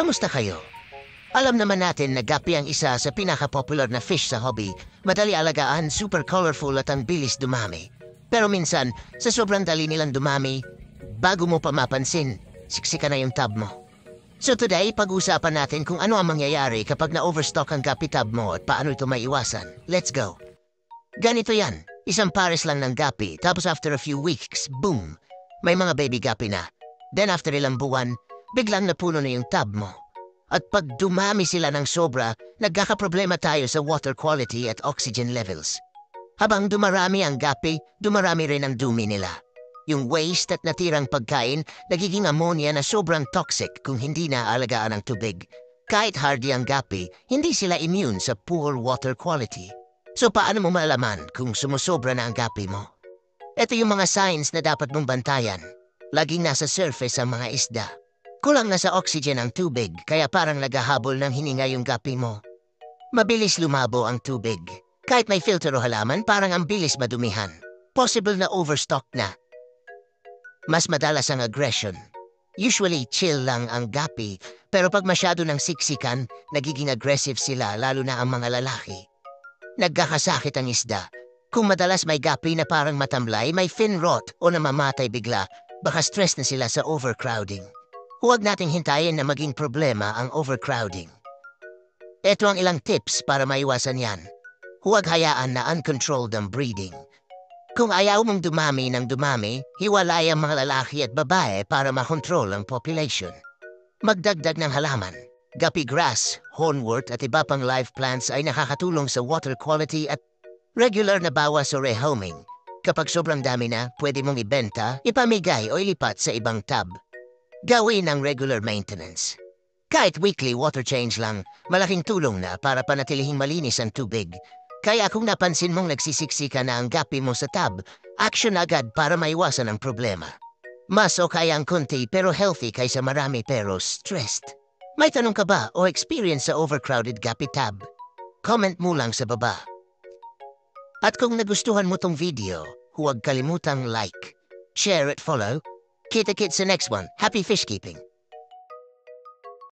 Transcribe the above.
Kamusta kayo? Alam naman natin na gapi ang isa sa pinaka-popular na fish sa hobby. Madali alagaan, super colorful at ang bilis dumami. Pero minsan, sa sobrang dali nilang dumami, bago mo pa mapansin, siksika na yung tub mo. So today, pag-usapan natin kung ano ang mangyayari kapag na-overstock ang gapi tub mo at paano ito maiwasan. Let's go! Ganito yan, isang pares lang ng gapi, tapos after a few weeks, boom! May mga baby gapi na. Then after ilang buwan, biglang napuno na yung tub mo. At pag dumami sila ng sobra, nagkakaproblema tayo sa water quality at oxygen levels. Habang dumarami ang gapi, dumarami rin ang dumi nila. Yung waste at natirang pagkain, nagiging ammonia na sobrang toxic kung hindi naaalagaan ng tubig. Kahit hardy ang gapi, hindi sila immune sa poor water quality. So paano mo malaman kung sumusobra na ang gapi mo? Ito yung mga signs na dapat mong bantayan. Laging nasa surface ang mga isda. Kulang na sa oxygen ang tubig, kaya parang naghahabol ng hininga yung gapi mo. Mabilis lumabo ang tubig. Kahit may filter o halaman, parang ang bilis madumihan. Possible na overstock na. Mas madalas ang aggression. Usually, chill lang ang gapi, pero pag masyado ng siksikan, nagiging aggressive sila, lalo na ang mga lalaki. Nagkakasakit ang isda. Kung madalas may gapi na parang matamlay, may fin rot o namamatay bigla, baka stress na sila sa overcrowding. Huwag nating hintayin na maging problema ang overcrowding. Ito ang ilang tips para maiwasan yan. Huwag hayaan na uncontrolled ang breeding. Kung ayaw mong dumami ng dumami, hiwalay ang mga lalaki at babae para makontrol ang population. Magdagdag ng halaman. Guppy grass, hornwort at iba pang live plants ay nakakatulong sa water quality at regular na bawas o rehoming. Kapag sobrang dami na, pwede mong ibenta, ipamigay o ilipat sa ibang tub. Gawin ang regular maintenance. Kahit weekly water change lang, malaking tulong na para panatilihing malinis ang tubig. Kaya kung napansin mong nagsisiksika na ang gapi mo sa tub, action agad para maiwasan ang problema. Mas okay ang konti pero healthy kaysa marami pero stressed. May tanong ka ba o experience sa overcrowded gapi tub? Comment mo lang sa baba. At kung nagustuhan mo tong video, huwag kalimutang like, share at follow. Kita-kits sa next one. Happy fish keeping!